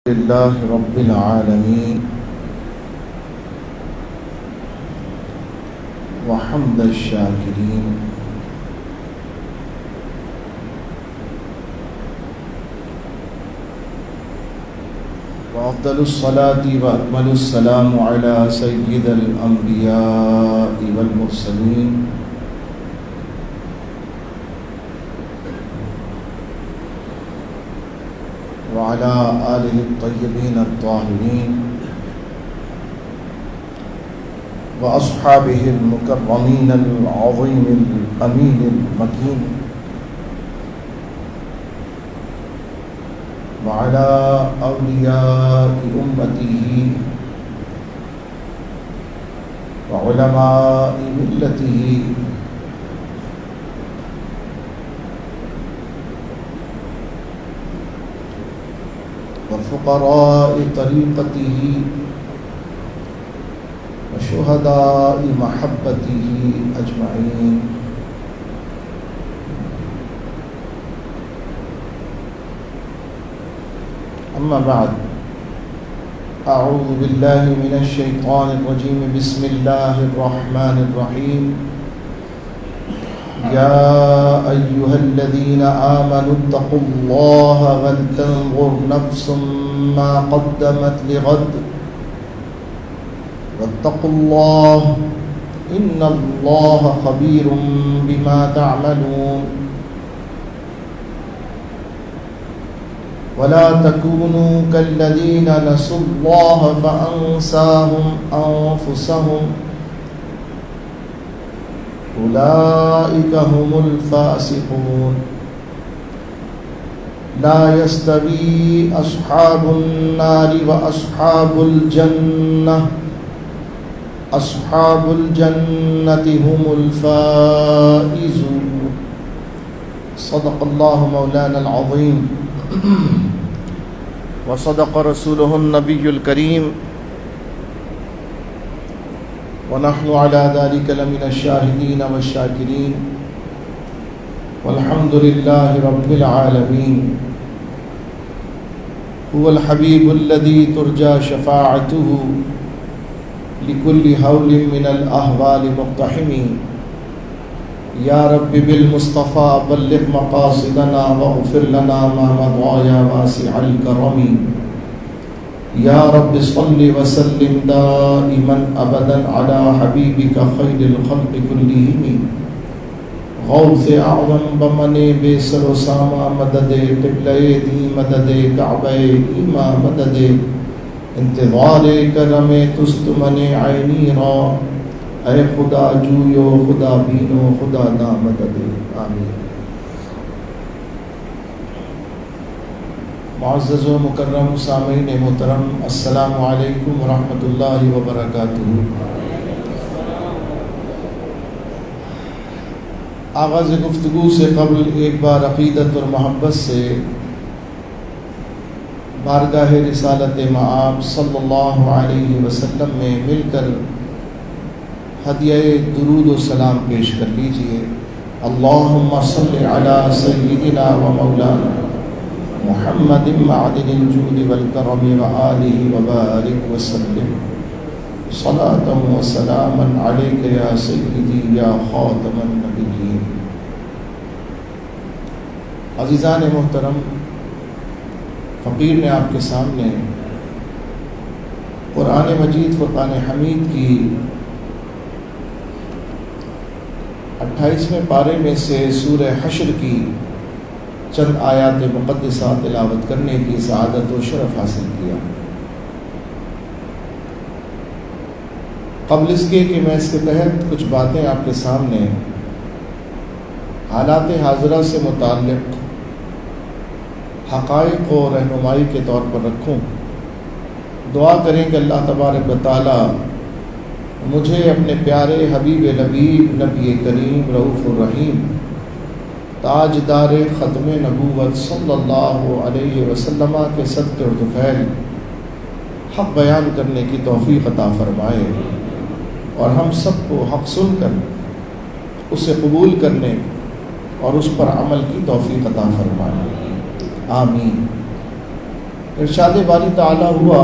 لله رب العالمين وحمد الشاكرين وأفضل الصلاة وأكمل السلام على سيد الأنبياء والمرسلين وعلى آله الطيبين الطاهرين وأصحابه المكرمين العظيم الأمين المكين وعلى أولياء أمته وعلماء ملته وفقراء طريقته وشهداء محبته أجمعين. أما بعد، أعوذ بالله من الشيطان الرجيم. بسم الله الرحمن الرحيم. يا أيها الذين آمنوا اتقوا الله ولتنظر نفس ما قدمت لغد واتقوا الله إن الله خبير بما تعملون. ولا تكونوا كالذين نسوا الله فأنساهم أنفسهم أولئك هم الفاسقون. لا يستوي أصحاب النار وأصحاب الجنة أصحاب الجنة هم الفائزون. صدق الله مولانا العظيم وصدق رسوله النبي الكريم ونحن على ذلك لمن الشاهدين والشاكرين والحمد لله رب العالمين. هو الحبيب الذي ترجى شفاعته لكل هول من الأهوال مقتحم. يا رب بالمصطفى بلغ مقاصدنا واغفر لنا ما مضى يا واسع الكرم. يا رب صل وسلم دائما ابدا على حبيبك خير الخلق كلهم. غوث اعظم بمن بے سر و ساما مدد قبلہ دی مدد کعبہ ایما مدد انتظار کرم تست من عینی را. اے خدا جویو خدا بینو خدا نا مدد. آمین. معزز و مکرم سامعین محترم، السلام علیکم ورحمۃ اللہ وبرکاتہ. آغاز گفتگو سے قبل ایک بار عقیدت اور محبت سے بارگاہ رسالت مآب صلی اللہ علیہ وسلم میں مل کر ہدیہ درود و سلام پیش کر لیجئے. اللہم صلی علی سیدنا و مولانا محمد معدن الجود والکرم وآلہ وبارک وسلم صلاۃ و سلاما علیک یا سیدی یا خاتم النبیین. عزیزان محترم، فقیر نے آپ کے سامنے قرآن مجید فرقان حمید کی 28ویں پارے میں سے سورہ حشر کی چند آیات مقدسہ تلاوت کرنے کی سعادت و شرف حاصل کیا. قبل اس کے کہ میں اس کے تحت کچھ باتیں آپ کے سامنے حالات حاضرہ سے متعلق حقائق و رہنمائی کے طور پر رکھوں، دعا کریں کہ اللہ تبارک و تعالی مجھے اپنے پیارے حبیب لبیب نبی کریم رؤوف الرحیم تاجدار ختم نبوت صلی اللہ علیہ وسلم کے صدقے اور طفیل حق بیان کرنے کی توفیق عطا فرمائے، اور ہم سب کو حق سن کر اسے قبول کرنے اور اس پر عمل کی توفیق عطا فرمائے. آمین. ارشاد باری تعالیٰ ہوا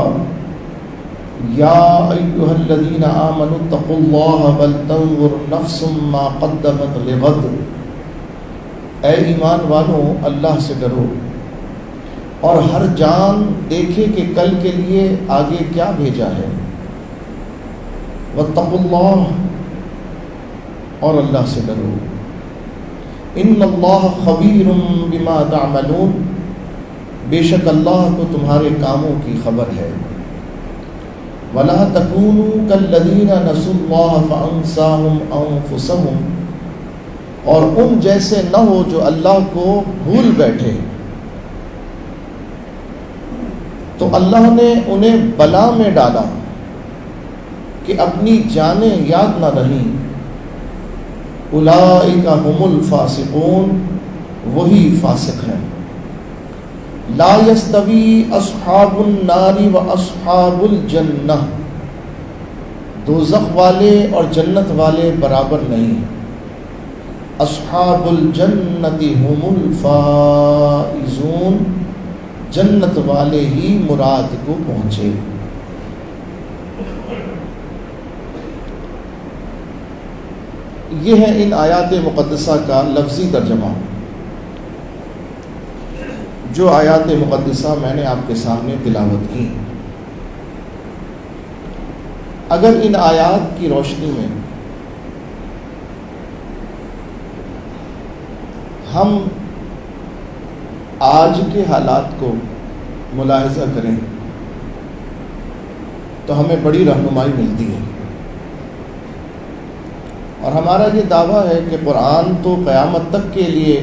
یا ایھا الذین آمنوا اتقوا اللہ ولتنظر نفس ما قدمت لغد، اے ایمان والو اللہ سے ڈرو اور ہر جان دیکھے کہ کل کے لیے آگے کیا بھیجا ہے، واتقوا اللہ، اور اللہ سے ڈرو، ان اللہ خبیر بما تعملون، بے شک اللہ کو تمہارے کاموں کی خبر ہے، ولا تکونوا کالذین نسوا اللہ فانساہم انفسہم، اور ان جیسے نہ ہو جو اللہ کو بھول بیٹھے تو اللہ نے انہیں بلا میں ڈالا کہ اپنی جانیں یاد نہ رہیں، اولئک هم الفاسقون، وہی فاسق ہیں، لا یستوی اصحاب النار واصحاب الجنہ، دوزخ والے اور جنت والے برابر نہیں، اصحاب الجنت هم الفائزون، جنت والے ہی مراد کو پہنچے۔ یہ ہے ان آیات مقدسہ کا لفظی ترجمہ۔ جو آیات مقدسہ میں نے آپ کے سامنے تلاوت کی، اگر ان آیات کی روشنی میں ہم آج کے حالات کو ملاحظہ کریں تو ہمیں بڑی رہنمائی ملتی ہے، اور ہمارا یہ دعویٰ ہے کہ قرآن تو قیامت تک کے لیے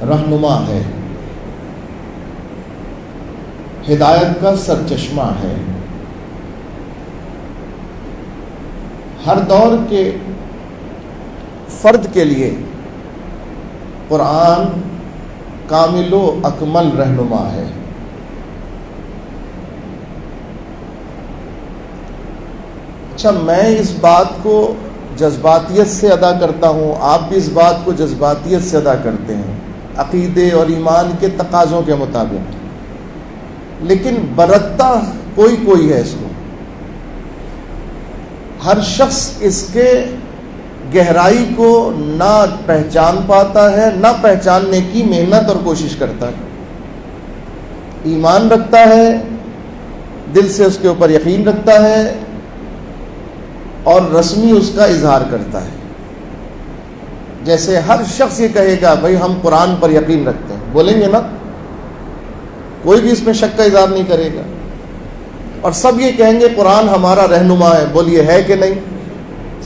رہنما ہے، ہدایت کا سرچشمہ ہے، ہر دور کے فرد کے لیے قرآن کامل و اکمل رہنما ہے۔ اچھا، میں اس بات کو جذباتیت سے ادا کرتا ہوں، آپ بھی اس بات کو جذباتیت سے ادا کرتے ہیں، عقیدے اور ایمان کے تقاضوں کے مطابق، لیکن برتتا کوئی ہے اس کو، ہر شخص اس کے گہرائی کو نہ پہچان پاتا ہے، نہ پہچاننے کی محنت اور کوشش کرتا ہے، ایمان رکھتا ہے، دل سے اس کے اوپر یقین رکھتا ہے اور رسمی اس کا اظہار کرتا ہے۔ جیسے ہر شخص یہ کہے گا بھائی ہم قرآن پر یقین رکھتے ہیں، بولیں گے نا، کوئی بھی اس میں شک کا اظہار نہیں کرے گا، اور سب یہ کہیں گے قرآن ہمارا رہنما ہے، بولیے ہے کہ نہیں،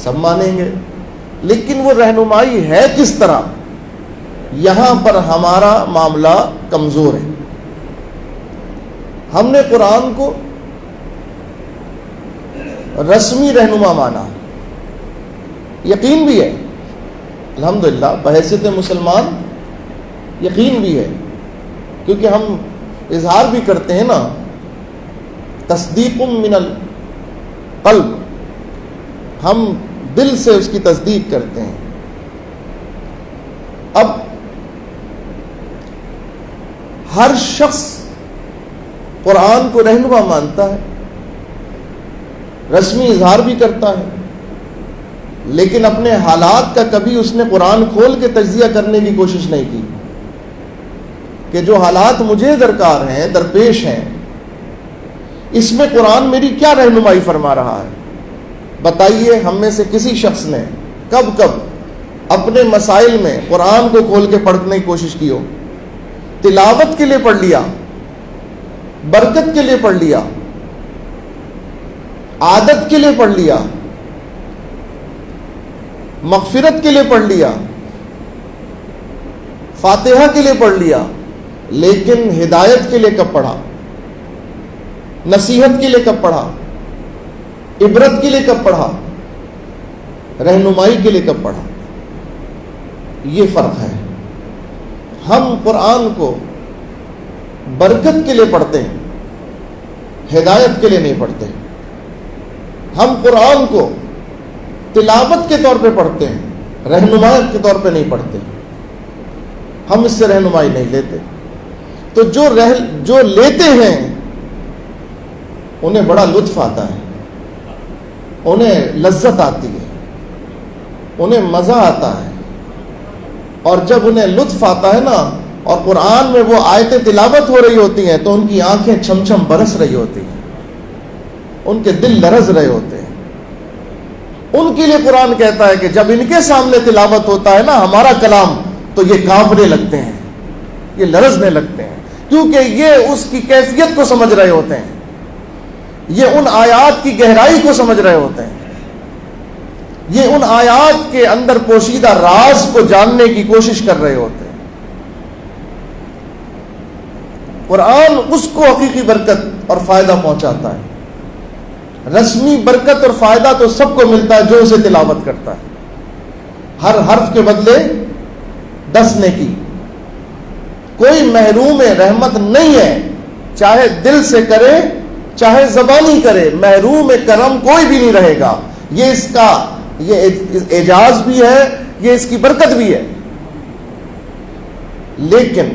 سب مانیں گے، لیکن وہ رہنمائی ہے کس طرح، یہاں پر ہمارا معاملہ کمزور ہے۔ ہم نے قرآن کو رسمی رہنما مانا، یقین بھی ہے الحمدللہ، بحیثیت مسلمان یقین بھی ہے، کیونکہ ہم اظہار بھی کرتے ہیں نا، تصدیق من القلب، ہم دل سے اس کی تصدیق کرتے ہیں۔ اب ہر شخص قرآن کو رہنما مانتا ہے، رسمی اظہار بھی کرتا ہے، لیکن اپنے حالات کا کبھی اس نے قرآن کھول کے تجزیہ کرنے کی کوشش نہیں کی کہ جو حالات مجھے درکار ہیں، درپیش ہیں، اس میں قرآن میری کیا رہنمائی فرما رہا ہے۔ بتائیے ہم میں سے کسی شخص نے کب اپنے مسائل میں قرآن کو کھول کے پڑھنے کی کوشش کی ہو؟ تلاوت کے لیے پڑھ لیا، برکت کے لیے پڑھ لیا، عادت کے لیے پڑھ لیا، مغفرت کے لیے پڑھ لیا، فاتحہ کے لیے پڑھ لیا، لیکن ہدایت کے لیے کب پڑھا؟ نصیحت کے لیے کب پڑھا؟ عبرت کے لیے کب پڑھا؟ رہنمائی کے لیے کب پڑھا؟ یہ فرق ہے۔ ہم قرآن کو برکت کے لیے پڑھتے ہیں، ہدایت کے لیے نہیں پڑھتے۔ ہم قرآن کو تلاوت کے طور پہ پڑھتے ہیں، رہنمائی کے طور پہ نہیں پڑھتے، ہم اس سے رہنمائی نہیں لیتے۔ تو جو لیتے ہیں انہیں بڑا لطف آتا ہے، انہیں لذت آتی ہے، انہیں مزہ آتا ہے، اور جب انہیں لطف آتا ہے نا اور قرآن میں وہ آیتیں تلاوت ہو رہی ہوتی ہیں تو ان کی آنکھیں چھم چھم برس رہی ہوتی ہیں، ان کے دل لرز رہے ہوتے ہیں۔ ان کے لیے قرآن کہتا ہے کہ جب ان کے سامنے تلاوت ہوتا ہے نا ہمارا کلام تو یہ کانپنے لگتے ہیں، یہ لرزنے لگتے ہیں، کیونکہ یہ اس کی کیفیت کو سمجھ رہے ہوتے ہیں، یہ ان آیات کی گہرائی کو سمجھ رہے ہوتے ہیں، یہ ان آیات کے اندر پوشیدہ راز کو جاننے کی کوشش کر رہے ہوتے ہیں۔ قرآن اس کو حقیقی برکت اور فائدہ پہنچاتا ہے۔ رسمی برکت اور فائدہ تو سب کو ملتا ہے جو اسے تلاوت کرتا ہے، ہر حرف کے بدلے 10 نیکی، کوئی محروم رحمت نہیں ہے، چاہے دل سے کرے چاہے زبانی کرے، محروم کرم کوئی بھی نہیں رہے گا۔ یہ اس کا یہ اعجاز بھی ہے، یہ اس کی برکت بھی ہے۔ لیکن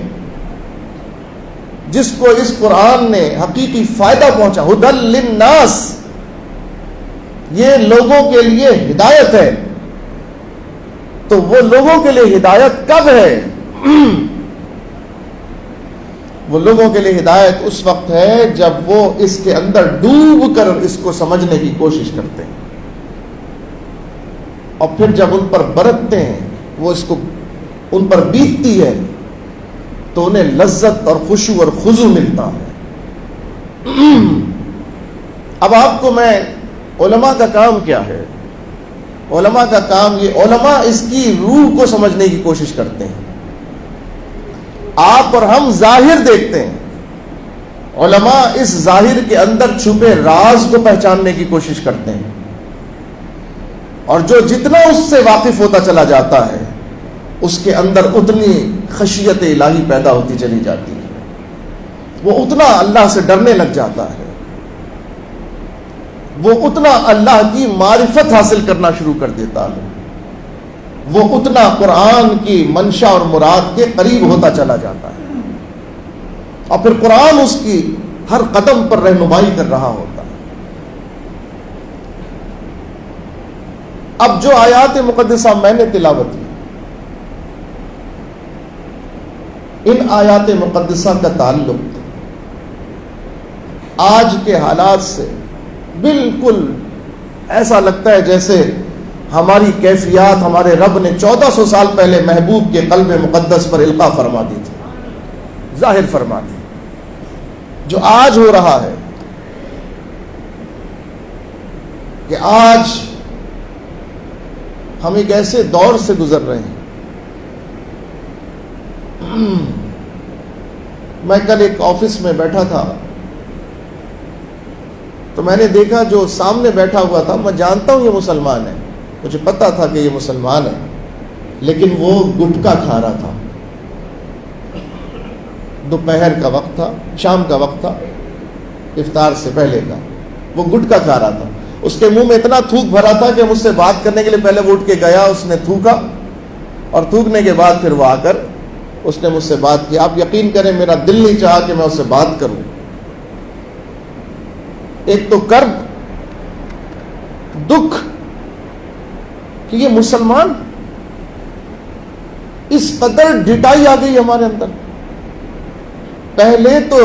جس کو اس قرآن نے حقیقی فائدہ پہنچا، ہدی للناس، یہ لوگوں کے لیے ہدایت ہے، تو وہ لوگوں کے لیے ہدایت کب ہے؟ وہ لوگوں کے لیے ہدایت اس وقت ہے جب وہ اس کے اندر ڈوب کر اس کو سمجھنے کی کوشش کرتے ہیں، اور پھر جب ان پر برتتے ہیں، وہ اس کو ان پر بیتتی ہے تو انہیں لذت اور خشوع اور خضوع ملتا ہے۔ اب آپ کو میں علماء کا کام کیا ہے؟ علماء کا کام یہ، علماء اس کی روح کو سمجھنے کی کوشش کرتے ہیں۔ آپ اور ہم ظاہر دیکھتے ہیں، علماء اس ظاہر کے اندر چھپے راز کو پہچاننے کی کوشش کرتے ہیں، اور جو جتنا اس سے واقف ہوتا چلا جاتا ہے اس کے اندر اتنی خشیت الہی پیدا ہوتی چلی جاتی ہے، وہ اتنا اللہ سے ڈرنے لگ جاتا ہے، وہ اتنا اللہ کی معرفت حاصل کرنا شروع کر دیتا ہے، وہ اتنا قرآن کی منشا اور مراد کے قریب ہوتا چلا جاتا ہے، اور پھر قرآن اس کی ہر قدم پر رہنمائی کر رہا ہوتا ہے۔ اب جو آیات مقدسہ میں نے تلاوت کی، ان آیات مقدسہ کا تعلق آج کے حالات سے بالکل ایسا لگتا ہے جیسے ہماری کیفیات ہمارے رب نے 1400 سال پہلے محبوب کے قلب مقدس پر القاء فرما دی تھی، ظاہر فرما دی۔ جو آج ہو رہا ہے کہ آج ہم ایک ایسے دور سے گزر رہے ہیں۔ میں کل ایک آفس میں بیٹھا تھا تو میں نے دیکھا جو سامنے بیٹھا ہوا تھا، میں جانتا ہوں یہ مسلمان ہے، مجھے پتا تھا کہ یہ مسلمان ہے، لیکن وہ گٹکا کھا رہا تھا۔ دوپہر کا وقت تھا، شام کا وقت تھا، افطار سے پہلے کا، وہ گٹکا کھا رہا تھا۔ اس کے منہ میں اتنا تھوک بھرا تھا کہ مجھ سے بات کرنے کے لیے پہلے وہ اٹھ کے گیا، اس نے تھوکا، اور تھوکنے کے بعد پھر وہ آ کر اس نے مجھ سے بات کی۔ آپ یقین کریں میرا دل نہیں چاہا کہ میں اس سے بات کروں۔ ایک تو کرب، دکھ کہ یہ مسلمان، اس قدر ڈٹائی آ گئی ہمارے اندر۔ پہلے تو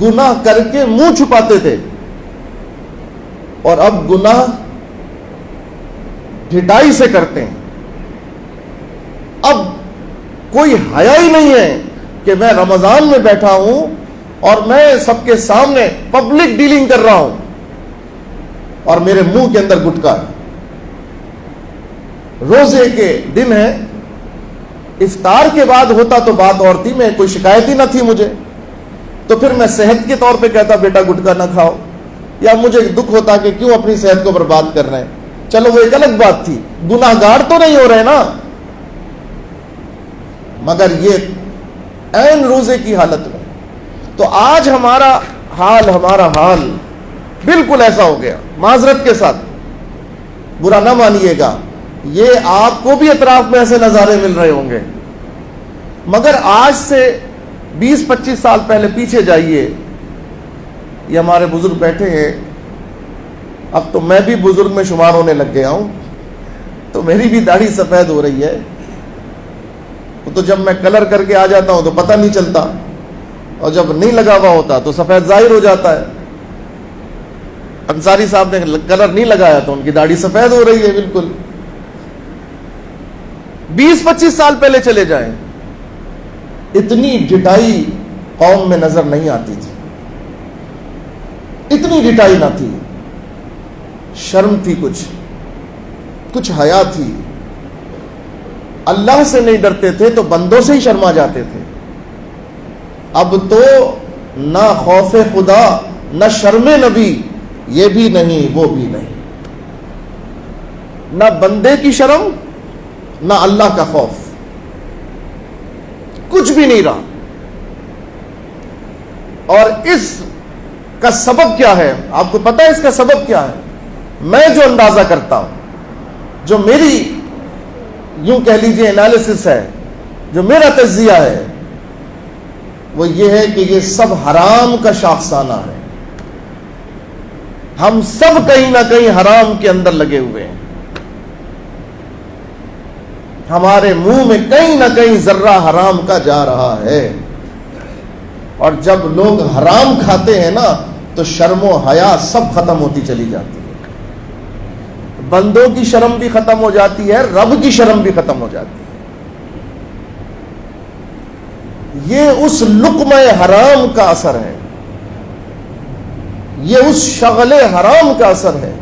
گناہ کر کے منہ چھپاتے تھے، اور اب گناہ ڈٹائی سے کرتے ہیں۔ اب کوئی حیا ہی نہیں ہے کہ میں رمضان میں بیٹھا ہوں اور میں سب کے سامنے پبلک ڈیلنگ کر رہا ہوں اور میرے منہ کے اندر گٹکا ہے۔ روزے کے دن ہے، افطار کے بعد ہوتا تو بات اور تھی، میں کوئی شکایت ہی نہ تھی مجھے، تو پھر میں صحت کے طور پہ کہتا بیٹا گٹکا نہ کھاؤ، یا مجھے دکھ ہوتا کہ کیوں اپنی صحت کو برباد کر رہے ہیں۔ چلو وہ ایک الگ بات تھی، گناہ گار تو نہیں ہو رہے نا، مگر یہ عین روزے کی حالت میں۔ تو آج ہمارا حال بالکل ایسا ہو گیا، معذرت کے ساتھ، برا نہ مانیے گا، یہ آپ کو بھی اطراف میں ایسے نظارے مل رہے ہوں گے، مگر آج سے 20-25 سال پہلے پیچھے جائیے یہ ہمارے بزرگ بیٹھے ہیں، اب تو میں بھی بزرگ میں شمار ہونے لگ گیا ہوں، تو میری بھی داڑھی سفید ہو رہی ہے، تو جب میں کلر کر کے آ جاتا ہوں تو پتہ نہیں چلتا، اور جب نہیں لگا ہوا ہوتا تو سفید ظاہر ہو جاتا ہے۔ انصاری صاحب نے کلر نہیں لگایا تو ان کی داڑھی سفید ہو رہی ہے بالکل۔ 20-25 سال پہلے چلے جائیں، اتنی ڈٹائی قوم میں نظر نہیں آتی تھی، اتنی ڈٹائی نہ تھی، شرم تھی، کچھ حیا تھی، اللہ سے نہیں ڈرتے تھے تو بندوں سے ہی شرما جاتے تھے۔ اب تو نہ خوف خدا نہ شرم نبی، یہ بھی نہیں وہ بھی نہیں، نہ بندے کی شرم نہ اللہ کا خوف، کچھ بھی نہیں رہا۔ اور اس کا سبب کیا ہے آپ کو پتہ ہے؟ اس کا سبب کیا ہے؟ میں جو اندازہ کرتا ہوں، جو میری یوں کہہ لیجیے انالیسس ہے، جو میرا تجزیہ ہے، وہ یہ ہے کہ یہ سب حرام کا شاخسانہ ہے۔ ہم سب کہیں نہ کہیں حرام کے اندر لگے ہوئے ہیں، ہمارے منہ میں کہیں نہ کہیں ذرہ حرام کا جا رہا ہے، اور جب لوگ حرام کھاتے ہیں نا تو شرم و حیا سب ختم ہوتی چلی جاتی ہے، بندوں کی شرم بھی ختم ہو جاتی ہے، رب کی شرم بھی ختم ہو جاتی ہے۔ یہ اس لقمہ حرام کا اثر ہے، یہ اس شغل حرام کا اثر ہے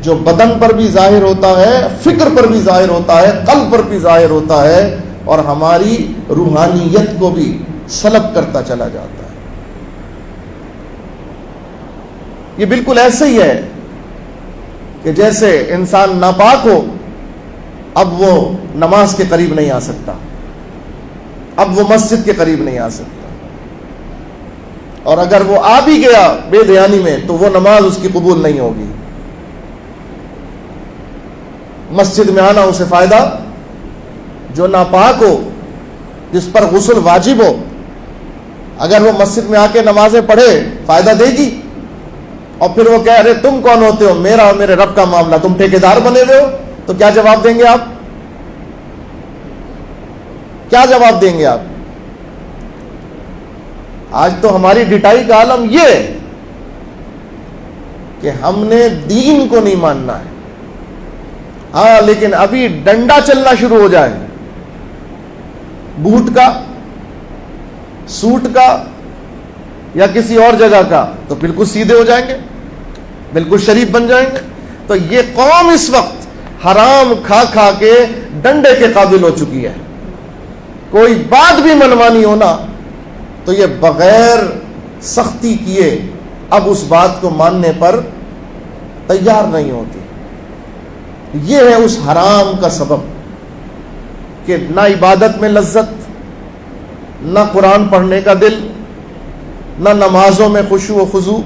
جو بدن پر بھی ظاہر ہوتا ہے، فکر پر بھی ظاہر ہوتا ہے، قلب پر بھی ظاہر ہوتا ہے، اور ہماری روحانیت کو بھی سلب کرتا چلا جاتا ہے۔ یہ بالکل ایسے ہی ہے کہ جیسے انسان ناپاک ہو، اب وہ نماز کے قریب نہیں آ سکتا، اب وہ مسجد کے قریب نہیں آ سکتا، اور اگر وہ آ بھی گیا بے دھیانی میں تو وہ نماز اس کی قبول نہیں ہوگی۔ مسجد میں آنا اسے فائدہ، جو ناپاک ہو، جس پر غسل واجب ہو، اگر وہ مسجد میں آ کے نمازیں پڑھے فائدہ دے گی؟ اور پھر وہ کہہ رہے تم کون ہوتے ہو، میرا اور میرے رب کا معاملہ، تم ٹھیکیدار بنے ہوئے ہو، تو کیا جواب دیں گے آپ؟ کیا جواب دیں گے آپ؟ آج تو ہماری ڈٹائی کا عالم یہ ہے کہ ہم نے دین کو نہیں ماننا ہے، ہاں لیکن ابھی ڈنڈا چلنا شروع ہو جائے بوٹ کا، سوٹ کا یا کسی اور جگہ کا، تو بالکل سیدھے ہو جائیں گے، بالکل شریف بن جائیں گے۔ تو یہ قوم اس وقت حرام کھا کھا کے ڈنڈے کے قابل ہو چکی ہے، کوئی بات بھی منوانی ہونا تو یہ بغیر سختی کیے اب اس بات کو ماننے پر تیار نہیں ہوتی۔ یہ ہے اس حرام کا سبب کہ نہ عبادت میں لذت، نہ قرآن پڑھنے کا دل، نہ نمازوں میں خشوع و خضوع،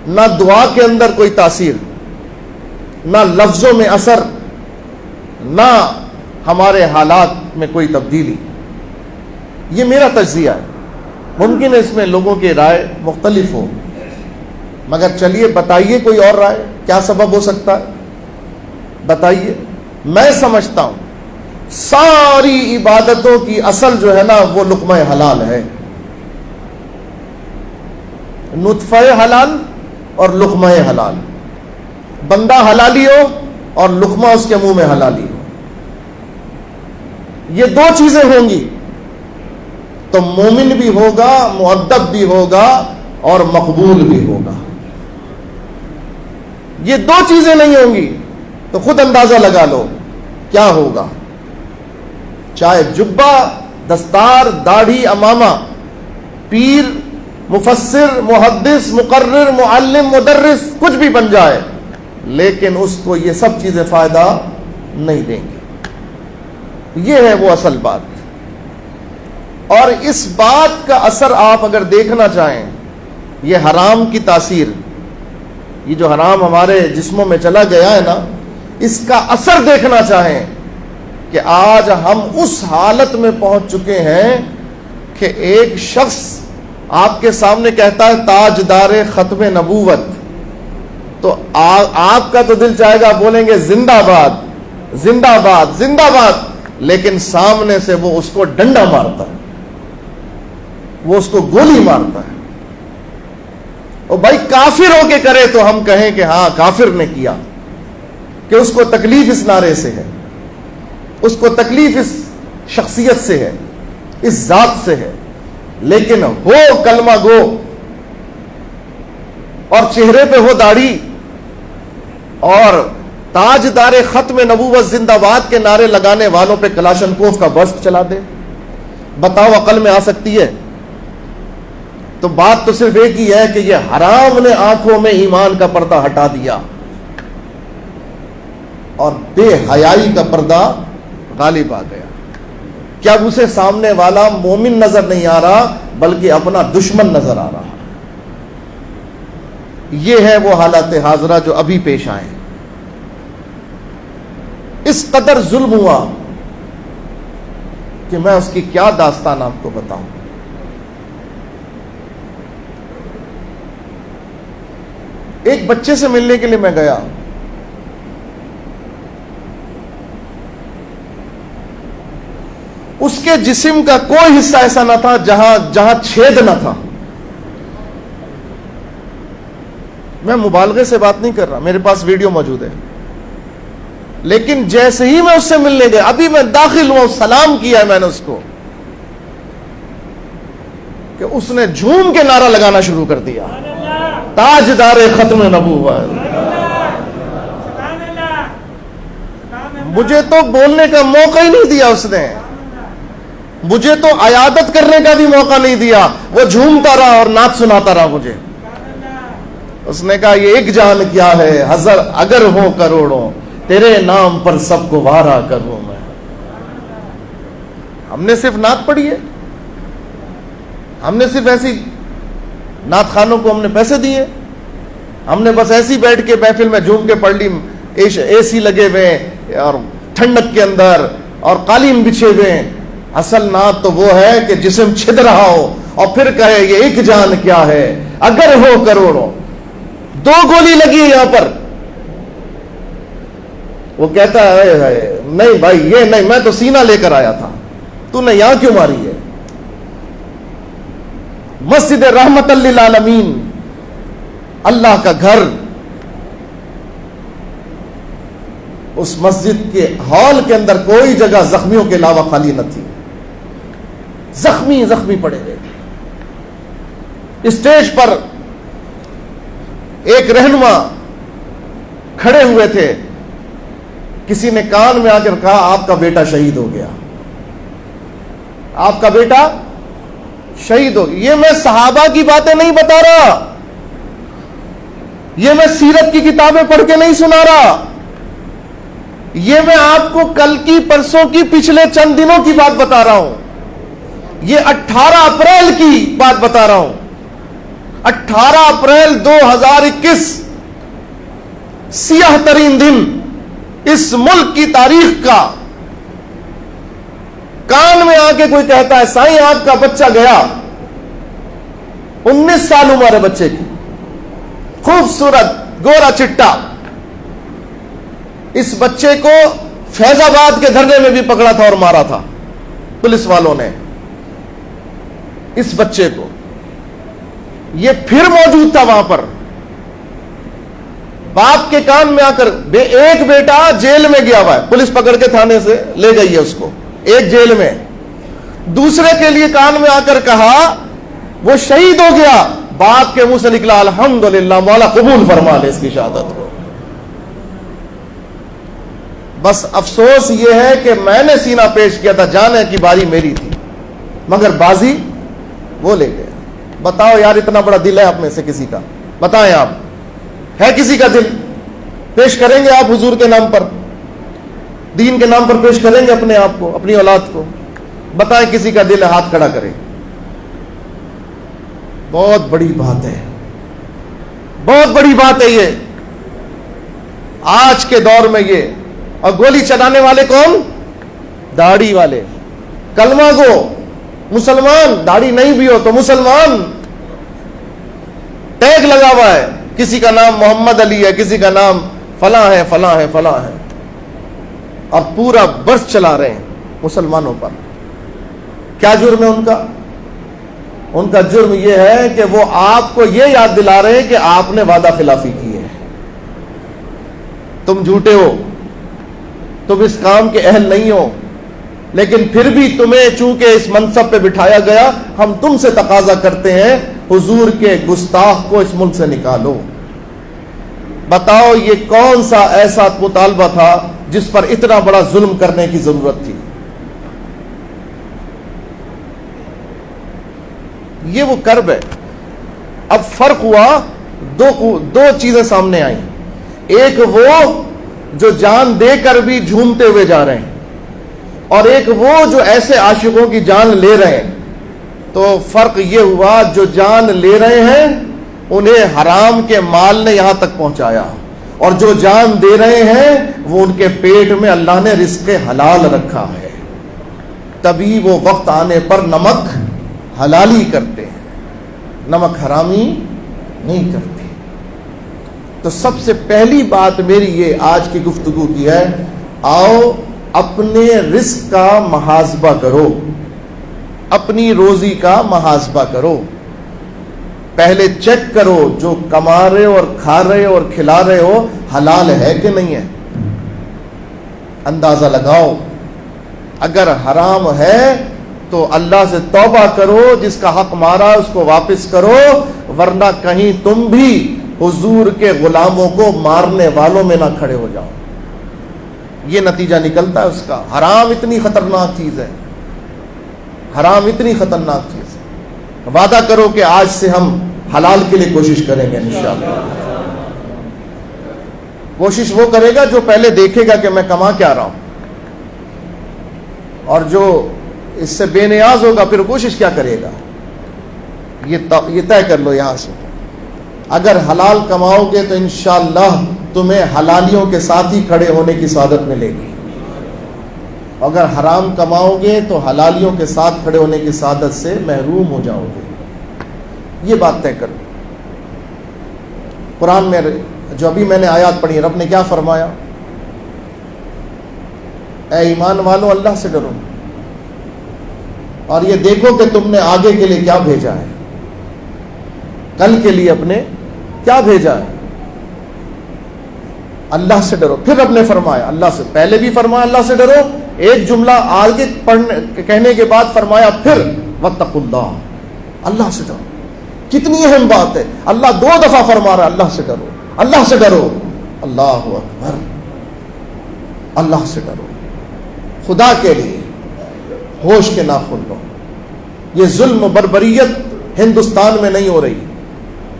نہ دعا کے اندر کوئی تاثیر، نہ لفظوں میں اثر، نہ ہمارے حالات میں کوئی تبدیلی۔ یہ میرا تجزیہ ہے، ممکن ہے اس میں لوگوں کی رائے مختلف ہو، مگر چلیے بتائیے کوئی اور رائے، کیا سبب ہو سکتا ہے بتائیے۔ میں سمجھتا ہوں ساری عبادتوں کی اصل جو ہے نا وہ لقمہ حلال ہے، نطفہ حلال اور لقمہ حلال، بندہ حلالی ہو اور لقمہ اس کے منہ میں حلالی ہو، یہ دو چیزیں ہوں گی تو مومن بھی ہوگا، مؤدب بھی ہوگا اور مقبول بھی ہوگا۔ یہ دو چیزیں نہیں ہوں گی تو خود اندازہ لگا لو کیا ہوگا، چاہے جبہ، دستار، داڑھی، امامہ، پیر، مفسر، محدث، مقرر، معلم، مدرس، کچھ بھی بن جائے، لیکن اس کو یہ سب چیزیں فائدہ نہیں دیں گی۔ یہ ہے وہ اصل بات، اور اس بات کا اثر آپ اگر دیکھنا چاہیں، یہ حرام کی تاثیر، یہ جو حرام ہمارے جسموں میں چلا گیا ہے نا، اس کا اثر دیکھنا چاہیں کہ آج ہم اس حالت میں پہنچ چکے ہیں کہ ایک شخص آپ کے سامنے کہتا ہے تاجدار ختم نبوت، تو آپ کا تو دل چاہے گا بولیں گے زندہ باد زندہ باد زندہ باد، لیکن سامنے سے وہ اس کو ڈنڈا مارتا ہے، وہ اس کو گولی مارتا ہے. اور بھائی کافر ہو کے کرے تو ہم کہیں کہ ہاں کافر نے کیا، کہ اس کو تکلیف اس نعرے سے ہے، اس کو تکلیف اس شخصیت سے ہے، اس ذات سے ہے. لیکن ہو کلمہ گو اور چہرے پہ ہو داڑھی اور تاجدار ختم نبوت زندہ باد کے نعرے لگانے والوں پہ کلاشنکوف کا برسٹ چلا دے، بتاؤ عقل میں آ سکتی ہے؟ تو بات تو صرف ایک ہی ہے کہ یہ حرام نے آنکھوں میں ایمان کا پردہ ہٹا دیا اور بے حیائی کا پردہ غالب آ گیا. کیا اسے سامنے والا مومن نظر نہیں آ رہا بلکہ اپنا دشمن نظر آ رہا. یہ ہے وہ حالات حاضرہ جو ابھی پیش آئے. اس قدر ظلم ہوا کہ میں اس کی کیا داستان آپ کو بتاؤں. ایک بچے سے ملنے کے لیے میں گیا، اس کے جسم کا کوئی حصہ ایسا نہ تھا جہاں چھید نہ تھا. میں مبالغے سے بات نہیں کر رہا، میرے پاس ویڈیو موجود ہے. لیکن جیسے ہی میں اس سے ملنے گیا، ابھی میں داخل ہوا، سلام کیا ہے میں نے اس کو، کہ اس نے جھوم کے نعرہ لگانا شروع کر دیا، تاجدار ختم نبوت. مجھے تو بولنے کا موقع ہی نہیں دیا اس نے، مجھے تو عیادت کرنے کا بھی موقع نہیں دیا. وہ جھومتا رہا اور نعت سناتا رہا مجھے. اس نے کہا یہ ایک جان کیا ہے اگر ہو کروڑوں، تیرے نام پر سب کو وارا کروں میں. ہم نے صرف نعت پڑھی ہے، ہم نے صرف ایسی نعت خانوں کو ہم نے پیسے دیے، ہم نے بس ایسی بیٹھ کے محفل میں جھوم کے پڑھ لی، اے سی لگے ہوئے اور ٹھنڈک کے اندر اور قالین بچھے ہوئے. اصل نعت تو وہ ہے کہ جسم چھد رہا ہو اور پھر کہے یہ ایک جان کیا ہے اگر ہو کروڑوں. 2 گولی لگی یہاں پر. وہ کہتا ہے نہیں بھائی یہ نہیں، میں تو سینہ لے کر آیا تھا، تو نے یہاں کیوں ماری ہے؟ مسجد رحمت للعالمین، اللہ کا گھر، اس مسجد کے ہال کے اندر کوئی جگہ زخمیوں کے علاوہ خالی نہ تھی. زخمی پڑے ہوئے تھے. اسٹیج پر ایک رہنما کھڑے ہوئے تھے، کسی نے کان میں آ کر کہا آپ کا بیٹا شہید ہو گیا، آپ کا بیٹا شہید ہو گیا. یہ میں صحابہ کی باتیں نہیں بتا رہا، یہ میں سیرت کی کتابیں پڑھ کے نہیں سنا رہا، یہ میں آپ کو کل کی پرسوں کی پچھلے چند دنوں کی بات بتا رہا ہوں. یہ 18 اپریل کی بات بتا رہا ہوں. 18 اپریل 2021 سیاہ ترین دن اس ملک کی تاریخ کا. کان میں آ کے کوئی کہتا ہے سائیں آپ کا بچہ گیا، 19 سال عمر ہے بچے کی، خوبصورت گورا چٹا. اس بچے کو فیض آباد کے دھرنے میں بھی پکڑا تھا اور مارا تھا پولیس والوں نے. اس بچے کو یہ پھر موجود تھا وہاں پر. باپ کے کان میں آ کر ایک بیٹا جیل میں گیا ہوا ہے، پولیس پکڑ کے تھانے سے لے گئی ہے اس کو، ایک جیل میں. دوسرے کے لیے کان میں آ کر کہا وہ شہید ہو گیا. باپ کے منہ سے نکلا الحمدللہ، مولا قبول فرما لے اس کی شہادت کو. بس افسوس یہ ہے کہ میں نے سینہ پیش کیا تھا، جانے کی باری میری تھی، مگر بازی وہ لے گئے. بتاؤ یار اتنا بڑا دل ہے آپ میں سے کسی کا؟ بتائیں آپ، ہے کسی کا دل؟ پیش کریں گے آپ حضور کے نام پر، دین کے نام پر پیش کریں گے اپنے آپ کو، اپنی اولاد کو؟ بتائیں کسی کا دل ہے، ہاتھ کھڑا کریں. بہت بڑی بات ہے، بہت بڑی بات ہے یہ آج کے دور میں. یہ اور گولی چلانے والے کون؟ داڑھی والے، کلمہ گو مسلمان. داڑھی نہیں بھی ہو تو مسلمان، لگا ہوا ہے، کسی کا نام محمد علی ہے، کسی کا نام فلاں ہے فلاں ہے فلاں ہے، اور پورا برس چلا رہے ہیں مسلمانوں پر. کیا جرم ہے ان کا؟ ان کا جرم یہ ہے کہ وہ آپ کو یہ یاد دلا رہے ہیں کہ آپ نے وعدہ خلافی کی ہے، تم جھوٹے ہو، تم اس کام کے اہل نہیں ہو، لیکن پھر بھی تمہیں چونکہ اس منصب پہ بٹھایا گیا، ہم تم سے تقاضا کرتے ہیں حضور کے گستاخ کو اس ملک سے نکالو. بتاؤ یہ کون سا ایسا مطالبہ تھا جس پر اتنا بڑا ظلم کرنے کی ضرورت تھی؟ یہ وہ کرب ہے. اب فرق ہوا، دو چیزیں سامنے آئیں. ایک وہ جو جان دے کر بھی جھومتے ہوئے جا رہے ہیں، اور ایک وہ جو ایسے عاشقوں کی جان لے رہے ہیں. تو فرق یہ ہوا جو جان لے رہے ہیں انہیں حرام کے مال نے یہاں تک پہنچایا، اور جو جان دے رہے ہیں وہ ان کے پیٹ میں اللہ نے رزق حلال رکھا ہے. تبھی وہ وقت آنے پر نمک حلالی کرتے ہیں، نمک حرامی نہیں کرتے. تو سب سے پہلی بات میری یہ آج کی گفتگو کی ہے، آؤ اپنے رزق کا محاسبہ کرو، اپنی روزی کا محاسبہ کرو. پہلے چیک کرو جو کما رہے ہو اور کھا رہے ہو اور کھلا رہے ہو حلال ہے کہ نہیں ہے. اندازہ لگاؤ، اگر حرام ہے تو اللہ سے توبہ کرو، جس کا حق مارا اس کو واپس کرو، ورنہ کہیں تم بھی حضور کے غلاموں کو مارنے والوں میں نہ کھڑے ہو جاؤ. یہ نتیجہ نکلتا ہے اس کا. حرام اتنی خطرناک چیز ہے، حرام اتنی خطرناک چیز ہے. وعدہ کرو کہ آج سے ہم حلال کے لیے کوشش کریں گے انشاءاللہ. کوشش وہ کرے گا جو پہلے دیکھے گا کہ میں کما کیا رہا ہوں، اور جو اس سے بے نیاز ہوگا پھر کوشش کیا کرے گا. یہ طے کر لو یہاں سے، اگر حلال کماؤ گے تو انشاءاللہ تمہیں حلالیوں کے ساتھ ہی کھڑے ہونے کی سعادت ملے گی. اگر حرام کماؤ گے تو حلالیوں کے ساتھ کھڑے ہونے کی سعادت سے محروم ہو جاؤ گے. یہ بات طے کر لو. قرآن میں جو ابھی میں نے آیات پڑھی، رب نے کیا فرمایا؟ اے ایمان والو اللہ سے ڈرو اور یہ دیکھو کہ تم نے آگے کے لیے کیا بھیجا ہے، کل کے لیے اپنے کیا بھیجا ہے. اللہ سے ڈرو. پھر رب نے فرمایا، اللہ سے پہلے بھی فرمایا اللہ سے ڈرو، ایک جملہ آگے کہنے کے بعد فرمایا پھر واتقوا اللہ، اللہ سے ڈرو. کتنی اہم بات ہے. اللہ 2 دفعہ فرما رہا ہے اللہ سے ڈرو، اللہ سے ڈرو. اللہ اکبر. اللہ سے ڈرو خدا کے لیے، ہوش کے ناخن لو. یہ ظلم و بربریت ہندوستان میں نہیں ہو رہی،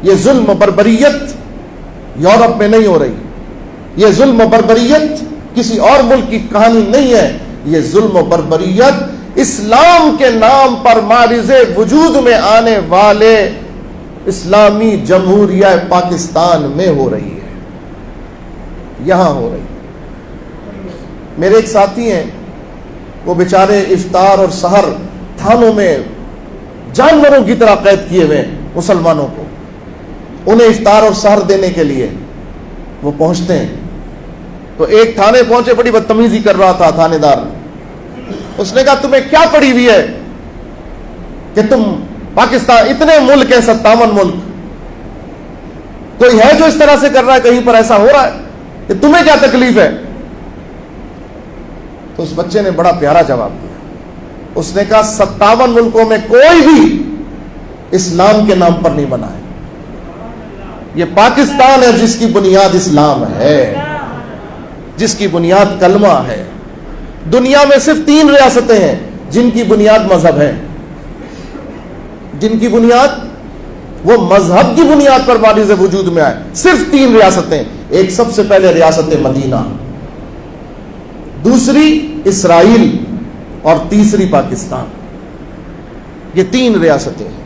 یہ ظلم و بربریت یورپ میں نہیں ہو رہی، یہ ظلم و بربریت کسی اور ملک کی کہانی نہیں ہے. یہ ظلم و بربریت اسلام کے نام پر معرض وجود میں آنے والے اسلامی جمہوریہ پاکستان میں ہو رہی ہے، یہاں ہو رہی ہے. میرے ایک ساتھی ہیں، وہ بیچارے افطار اور سحر تھانوں میں جانوروں کی طرح قید کیے ہوئے مسلمانوں کو. انہیں افطار اور سحر دینے کے لیے وہ پہنچتے ہیں. تو ایک تھانے پہنچے، بڑی بدتمیزی کر رہا تھا تھانے دار. اس نے کہا تمہیں کیا پڑی ہوئی ہے کہ تم پاکستان، اتنے ملک ہیں 57 ملک، کوئی ہے جو اس طرح سے کر رہا ہے؟ کہیں پر ایسا ہو رہا ہے کہ تمہیں کیا تکلیف ہے؟ تو اس بچے نے بڑا پیارا جواب دیا. اس نے کہا 57 ملکوں میں کوئی بھی اسلام کے نام پر نہیں بنا ہے. یہ پاکستان ہے جس کی بنیاد اسلام ہے، جس کی بنیاد کلمہ ہے. دنیا میں صرف 3 ریاستیں ہیں جن کی بنیاد مذہب ہے، جن کی بنیاد وہ مذہب کی بنیاد پر معرض وجود میں آئے. صرف 3 ریاستیں. ایک سب سے پہلے ریاست مدینہ، دوسری اسرائیل، اور تیسری پاکستان. یہ 3 ریاستیں ہیں.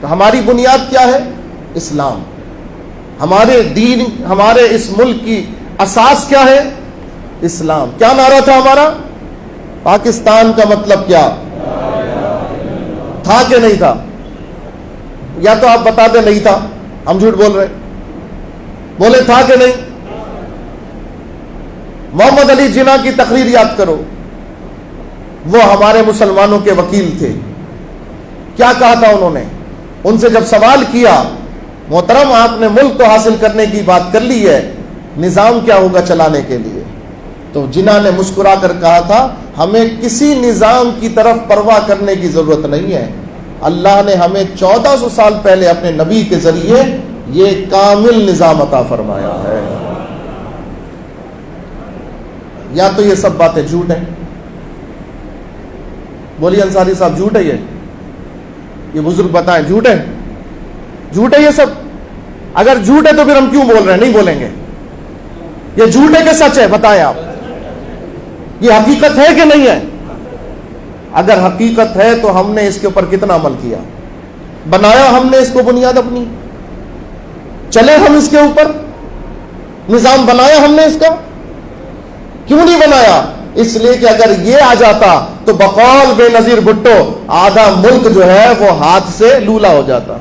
تو ہماری بنیاد کیا ہے؟ اسلام. ہمارے دین، ہمارے اس ملک کی اساس کیا ہے؟ اسلام. کیا نعرہ تھا ہمارا؟ پاکستان کا مطلب کیا تھا کہ نہیں تھا؟ یا تو آپ بتا دیں نہیں تھا. ہم جھوٹ بول رہے ہیں؟ بولے تھا کہ نہیں؟ محمد علی جناح کی تقریر یاد کرو، وہ ہمارے مسلمانوں کے وکیل تھے. کیا کہا تھا انہوں نے؟ ان سے جب سوال کیا محترم آپ نے ملک تو حاصل کرنے کی بات کر لی ہے، نظام کیا ہوگا چلانے کے لیے؟ تو جناح نے مسکرا کر کہا تھا ہمیں کسی نظام کی طرف پرواہ کرنے کی ضرورت نہیں ہے، اللہ نے ہمیں 1400 سال پہلے اپنے نبی کے ذریعے یہ کامل نظام عطا فرمایا ہے. یا تو یہ سب باتیں جھوٹ ہیں؟ بولیے انصاری صاحب، جھوٹ ہے یہ بزرگ بتائیں جھوٹ ہے؟ جھوٹ ہے یہ سب؟ اگر جھوٹ ہے تو پھر ہم کیوں بول رہے ہیں؟ نہیں بولیں گے. یہ جھوٹ ہے کہ سچ ہے؟ بتائیں آپ. یہ حقیقت ہے کہ نہیں ہے؟ اگر حقیقت ہے تو ہم نے اس کے اوپر کتنا عمل کیا؟ بنایا ہم نے اس کو بنیاد اپنی؟ چلے ہم اس کے اوپر؟ نظام بنایا ہم نے اس کا؟ کیوں نہیں بنایا؟ اس لیے کہ اگر یہ آ جاتا تو بقول بے نظیر بھٹو آدھا ملک جو ہے وہ ہاتھ سے لولا ہو جاتا.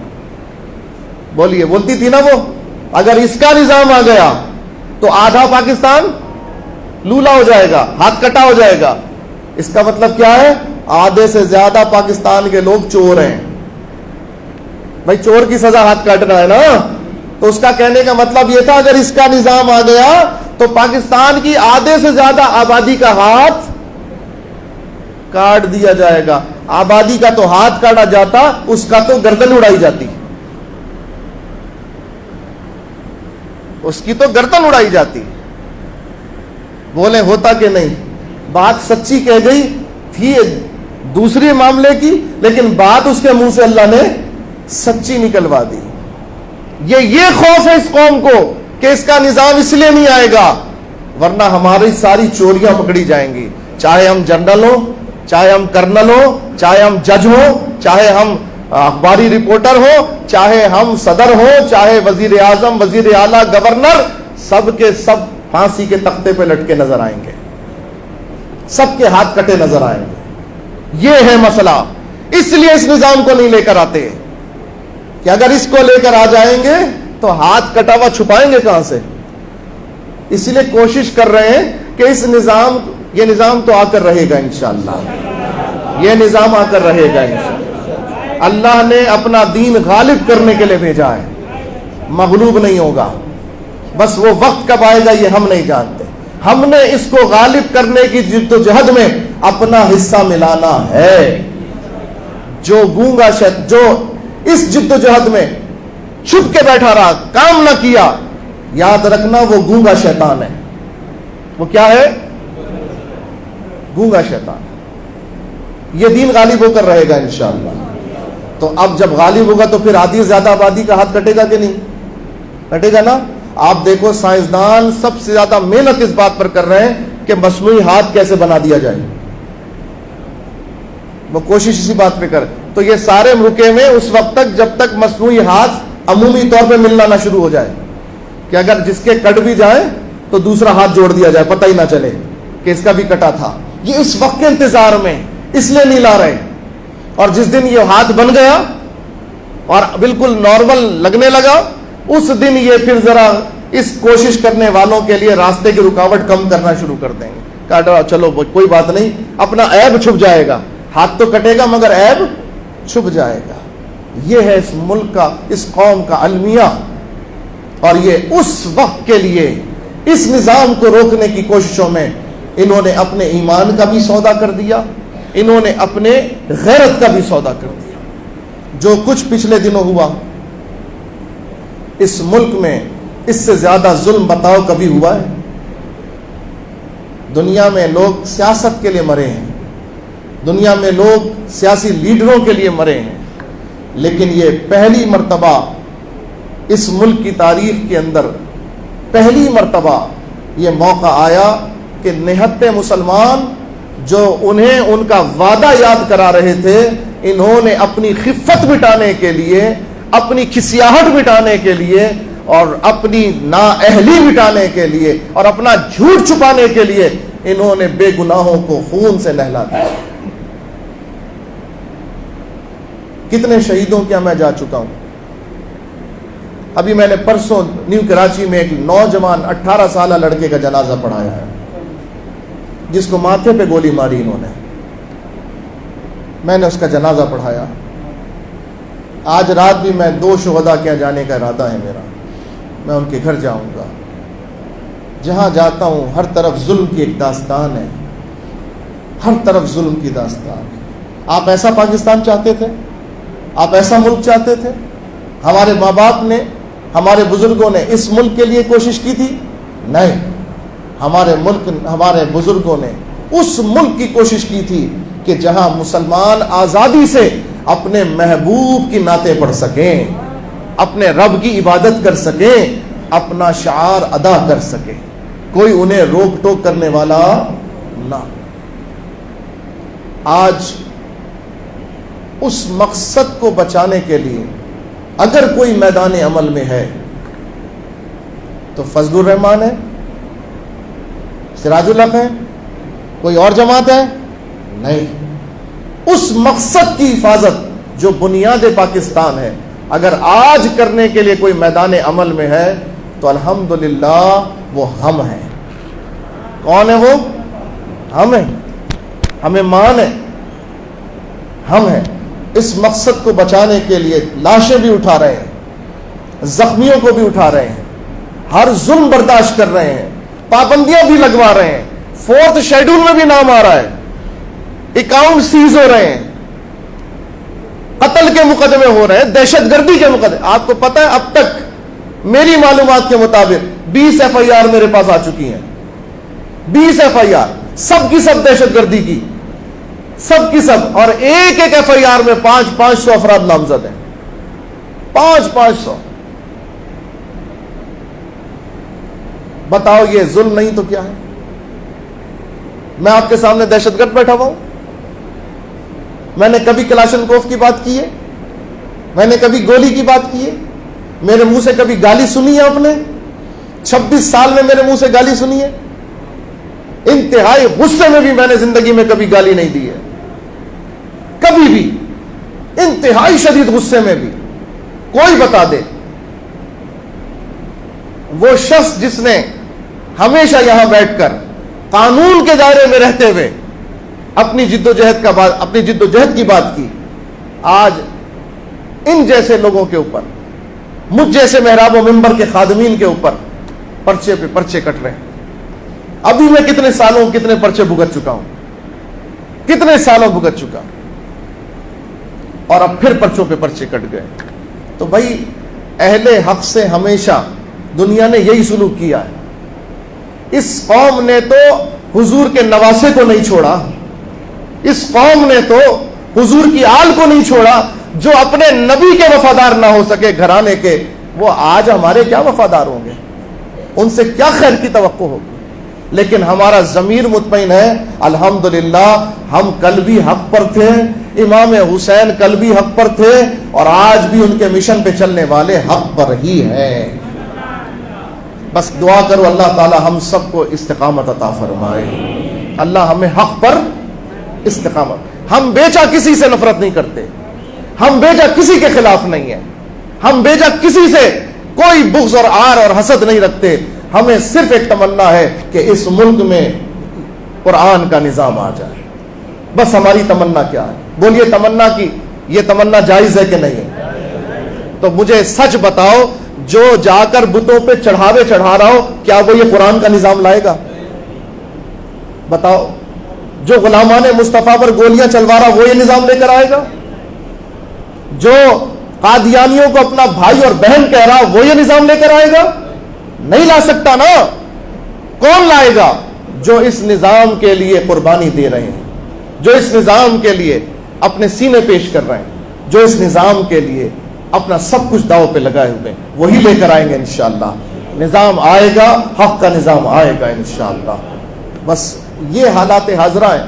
بولیے، بولتی تھی نا وہ، اگر اس کا نظام آ گیا تو آدھا پاکستان لولا ہو جائے گا، ہاتھ کٹا ہو جائے گا. اس کا مطلب کیا ہے؟ آدھے سے زیادہ پاکستان کے لوگ چور ہیں. بھائی چور کی سزا ہاتھ کاٹنا ہے نا، تو اس کا کہنے کا مطلب یہ تھا اگر اس کا نظام آ گیا تو پاکستان کی آدھے سے زیادہ آبادی کا ہاتھ کاٹ دیا جائے گا. آبادی کا تو ہاتھ کاٹا جاتا، اس کا تو گردن اڑائی جاتی، اس کی تو گردن اڑائی جاتی. بولے ہوتا کہ نہیں؟ بات سچی کہہ گئی تھی دوسرے معاملے کی، لیکن بات اس کے منہ سے اللہ نے سچی نکلوا دی. یہ خوف ہے اس قوم کو کہ اس کا نظام اس لیے نہیں آئے گا، ورنہ ہماری ساری چوریاں پکڑی جائیں گی. چاہے ہم جنرل ہو، چاہے ہم کرنل ہو، چاہے ہم جج ہو، چاہے ہم اخباری رپورٹر ہو، چاہے ہم صدر ہو، چاہے وزیر اعظم، وزیر اعلیٰ، گورنر، سب کے سب پھانسی کے تختے پہ لٹکے نظر آئیں گے، سب کے ہاتھ کٹے نظر آئیں گے. یہ ہے مسئلہ. اس لیے اس نظام کو نہیں لے کر آتے کہ اگر اس کو لے کر آ جائیں گے تو ہاتھ کٹا ہوا چھپائیں گے کہاں سے. اس لیے کوشش کر رہے ہیں کہ یہ نظام تو آ کر رہے گا انشاءاللہ. یہ نظام آ کر رہے گا انشاءاللہ. اللہ نے اپنا دین غالب کرنے کے لیے بھیجا ہے، مغلوب نہیں ہوگا. بس وہ وقت کب آئے گا یہ ہم نہیں جانتے. ہم نے اس کو غالب کرنے کی جد و جہد میں اپنا حصہ ملانا ہے. جو گونگا جو اس جد و جہد میں چھپ کے بیٹھا رہا، کام نہ کیا، یاد رکھنا وہ گونگا شیطان ہے. وہ کیا ہے؟ گونگا شیطان. یہ دین غالب ہو کر رہے گا انشاءاللہ. تو اب جب غالب ہوگا تو پھر آدھی زیادہ آبادی کا ہاتھ کٹے گا کہ نہیں؟ کٹے گا نا. آپ دیکھو سائنسدان سب سے زیادہ محنت اس بات پر کر رہے ہیں کہ مصنوعی ہاتھ کیسے بنا دیا جائے. وہ کوشش اسی بات پہ کر. تو یہ سارے رکے میں اس وقت تک جب تک مصنوعی ہاتھ عمومی طور پہ ملنا نہ شروع ہو جائے کہ اگر جس کے کٹ بھی جائے تو دوسرا ہاتھ جوڑ دیا جائے، پتہ ہی نہ چلے کہ اس کا بھی کٹا تھا. یہ اس وقت کے انتظار میں اس لیے نہیں لا رہے. اور جس دن یہ ہاتھ بن گیا اور بالکل نارمل لگنے لگا، اس دن یہ پھر ذرا اس کوشش کرنے والوں کے لیے راستے کی رکاوٹ کم کرنا شروع کر دیں گے. کہا چلو کوئی بات نہیں، اپنا عیب چھپ جائے گا، ہاتھ تو کٹے گا مگر عیب چھپ جائے گا. یہ ہے اس ملک کا، اس قوم کا المیہ. اور یہ اس وقت کے لیے اس نظام کو روکنے کی کوششوں میں انہوں نے اپنے ایمان کا بھی سودا کر دیا، انہوں نے اپنے غیرت کا بھی سودا کر دیا. جو کچھ پچھلے دنوں ہوا اس ملک میں، اس سے زیادہ ظلم بتاؤ کبھی ہوا ہے؟ دنیا میں لوگ سیاست کے لیے مرے ہیں، دنیا میں لوگ سیاسی لیڈروں کے لیے مرے ہیں، لیکن یہ پہلی مرتبہ اس ملک کی تاریخ کے اندر پہلی مرتبہ یہ موقع آیا کہ نہتے مسلمان جو انہیں ان کا وعدہ یاد کرا رہے تھے، انہوں نے اپنی خفت مٹانے کے لیے، اپنی کھسیاہٹ مٹانے کے لیے اور اپنی نااہلی مٹانے کے لیے اور اپنا جھوٹ چھپانے کے لیے انہوں نے بے گناہوں کو خون سے نہلا دیا. کتنے شہیدوں کے میں جا چکا ہوں. ابھی میں نے پرسوں نیو کراچی میں ایک نوجوان 18 سالہ لڑکے کا جنازہ پڑھایا ہے جس کو ماتھے پہ گولی ماری انہوں نے. میں نے اس کا جنازہ پڑھایا. آج رات بھی میں 2 شہداء کے جانے کا ارادہ ہے میرا. میں ان کے گھر جاؤں گا. جہاں جاتا ہوں ہر طرف ظلم کی ایک داستان ہے, ہر طرف ظلم کی داستان ہے. آپ ایسا پاکستان چاہتے تھے؟ آپ ایسا ملک چاہتے تھے؟ ہمارے ماں باپ نے, ہمارے بزرگوں نے اس ملک کے لیے کوشش کی تھی؟ نہیں. ہمارے بزرگوں نے اس ملک کی کوشش کی تھی کہ جہاں مسلمان آزادی سے اپنے محبوب کی نعتیں پڑھ سکیں, اپنے رب کی عبادت کر سکیں, اپنا شعار ادا کر سکیں, کوئی انہیں روک ٹوک کرنے والا نہ. آج اس مقصد کو بچانے کے لیے اگر کوئی میدان عمل میں ہے تو فضل الرحمان ہے, سراج الحق ہے, کوئی اور جماعت ہے؟ نہیں. اس مقصد کی حفاظت جو بنیاد پاکستان ہے اگر آج کرنے کے لیے کوئی میدان عمل میں ہے تو الحمدللہ وہ ہم ہیں. کون ہے وہ؟ ہم ہیں. ہمیں مان ہے, ہم ہیں. اس مقصد کو بچانے کے لیے لاشیں بھی اٹھا رہے ہیں, زخمیوں کو بھی اٹھا رہے ہیں, ہر ظلم برداشت کر رہے ہیں, پابندیاں بھی لگوا رہے ہیں, 4th شیڈول میں بھی نام آ رہا ہے, اکاؤنٹ سیز ہو رہے ہیں, قتل کے مقدمے ہو رہے ہیں, دہشت گردی کے مقدمے. آپ کو پتہ ہے اب تک میری معلومات کے مطابق 20 FIR میرے پاس آ چکی ہیں. 20 FIR, سب کی سب دہشت گردی کی, سب کی سب, اور ایک ایک FIR میں 500 افراد نامزد ہیں. 500. بتاؤ یہ ظلم نہیں تو کیا ہے؟ میں آپ کے سامنے دہشت گرد بیٹھا ہوا ہوں؟ میں نے کبھی کلاشنکوف کی بات کی ہے؟ میں نے کبھی گولی کی بات کی ہے؟ میرے منہ سے کبھی گالی سنی ہے آپ نے؟ 26 سال میں میرے منہ سے گالی سنی ہے؟ انتہائی غصے میں بھی میں نے زندگی میں کبھی گالی نہیں دی ہے, کبھی بھی. انتہائی شدید غصے میں بھی. کوئی بتا دے وہ شخص جس نے ہمیشہ یہاں بیٹھ کر قانون کے دائرے میں رہتے ہوئے اپنی جد و جہد کی بات کی, آج ان جیسے لوگوں کے اوپر, مجھ جیسے محراب و منبر کے خادمین کے اوپر پرچے پہ پرچے کٹ رہے ہیں. ابھی میں کتنے سالوں کتنے پرچے بھگت چکا ہوں, کتنے سالوں بھگت چکا, اور اب پھر پرچوں پہ پرچے کٹ گئے. تو بھائی اہل حق سے ہمیشہ دنیا نے یہی سلوک کیا ہے. اس قوم نے تو حضور کے نواسے کو نہیں چھوڑا, اس قوم نے تو حضور کی آل کو نہیں چھوڑا. جو اپنے نبی کے وفادار نہ ہو سکے گھرانے کے, وہ آج ہمارے کیا وفادار ہوں گے؟ ان سے کیا خیر کی توقع ہوگی؟ لیکن ہمارا ضمیر مطمئن ہے الحمدللہ, ہم کل بھی حق پر تھے, امام حسین کل بھی حق پر تھے, اور آج بھی ان کے مشن پہ چلنے والے حق پر ہی ہیں. بس دعا کرو اللہ تعالی ہم سب کو استقامت عطا فرمائے. اللہ ہمیں حق پر استقامت. ہم بیچا کسی سے نفرت نہیں کرتے, ہم بیچا کسی کے خلاف نہیں ہیں, ہم بیچا کسی سے کوئی بغض اور آر اور حسد نہیں رکھتے. ہمیں صرف ایک تمنا ہے کہ اس ملک میں قرآن کا نظام آ جائے. بس ہماری تمنا کیا ہے؟ بولیے تمنا کی, یہ تمنا جائز ہے کہ نہیں ہے؟ تو مجھے سچ بتاؤ, جو جا کر بتوں پہ چڑھاوے چڑھا رہا ہو, کیا وہ یہ قرآن کا نظام لائے گا؟ بتاؤ. جو غلامان مصطفیٰ پر گولیاں چلوا رہا وہ یہ نظام لے کر آئے گا؟ جو قادیانیوں کو اپنا بھائی اور بہن کہہ رہا وہ یہ نظام لے کر آئے گا؟ نہیں لا سکتا نا. کون لائے گا؟ جو اس نظام کے لیے قربانی دے رہے ہیں, جو اس نظام کے لیے اپنے سینے پیش کر رہے ہیں, جو اس نظام کے لیے اپنا سب کچھ داؤ پہ لگائے ہوئے, وہی لے کر آئیں گے انشاءاللہ. نظام آئے گا, حق کا نظام آئے گا انشاءاللہ. بس یہ حالات حاضرہ ہیں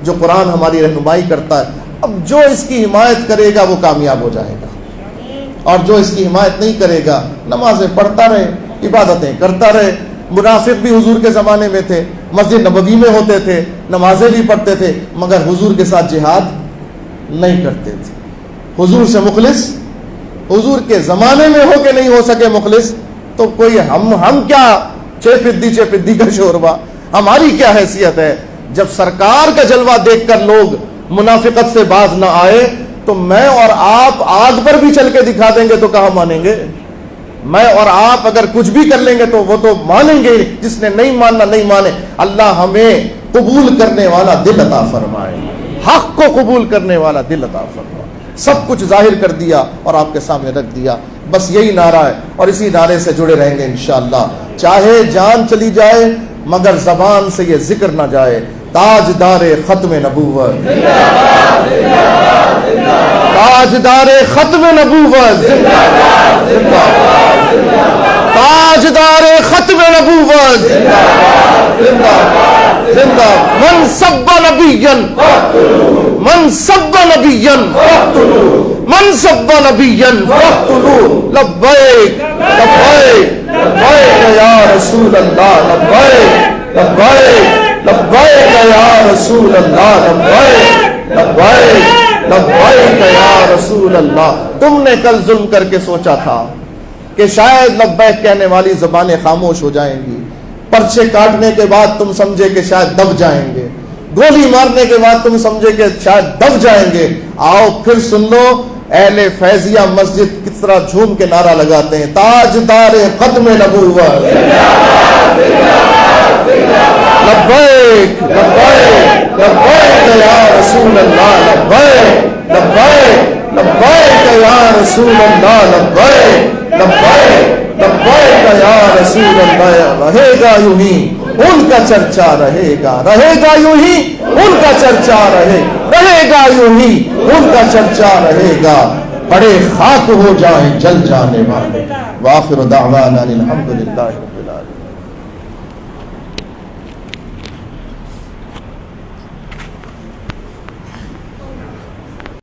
جو قرآن ہماری رہنمائی کرتا ہے. اب جو اس کی حمایت کرے گا وہ کامیاب ہو جائے گا, اور جو اس کی حمایت نہیں کرے گا نمازیں پڑھتا رہے, عبادتیں کرتا رہے. منافق بھی حضور کے زمانے میں تھے, مسجد نبوی میں ہوتے تھے, نمازیں بھی پڑھتے تھے, مگر حضور کے ساتھ جہاد نہیں کرتے تھے, حضور سے مخلص حضور کے زمانے میں ہو کہ نہیں ہو سکے مخلص تو کوئی ہم کیا چے پدی کا شوربہ، ہماری کیا حیثیت ہے؟ جب سرکار کا جلوہ دیکھ کر لوگ منافقت سے باز نہ آئے تو میں اور آپ آگ پر بھی چل کے دکھا دیں گے تو کہاں مانیں گے؟ میں اور آپ اگر کچھ بھی کر لیں گے تو وہ تو مانیں گے، جس نے نہیں ماننا نہیں مانے۔ اللہ ہمیں قبول کرنے والا دل عطا فرمائے، حق کو قبول کرنے والا دل عطا فرمائے۔ سب کچھ ظاہر کر دیا اور آپ کے سامنے رکھ دیا، بس یہی نعرہ ہے اور اسی نعرے سے جڑے رہیں گے انشاءاللہ۔ چاہے جان چلی جائے مگر زبان سے یہ ذکر نہ جائے، تاجدار ختم نبوت، تاجدار ختم نبوت، تاجدار ختم نبوت، زندہ من سب نبیا، من سب نبیا، من سب نبیا فاقتلوہ، لبیک لبیک لبیک یا رسول اللہ، لبیک لبیک لبیک یا رسول اللہ، لبیک لبیک لبیک یا رسول اللہ۔ تم نے کل ظلم کر کے سوچا تھا کہ شاید لبیک کہنے والی زبانیں خاموش ہو جائیں گی، پرچے کاٹنے کے بعد تم سمجھے کہ شاید دب جائیں گے، گولی مارنے کے بعد تم سمجھے کہ شاید دب جائیں گے۔ آؤ پھر سن لو اہل فیضیہ مسجد کس طرح جھوم کے نعرہ لگاتے ہیں، تاجدار ختم نبوت، لبیک لبیک لبیک یا رسول اللہ، لبیک لبیک لبیک یا رسول اللہ، لبیک لبیک لبیک یا رسول اللہ۔ رہے گا یوں ہی ان کا چرچا، رہے گا یوں ہی ان کا چرچا، رہے گا یوں ہی ان کا چرچا رہے گا، بڑے خاک ہو جائیں جل جانے والے۔ وآخر دعوانا الحمدللہ رب العالمین۔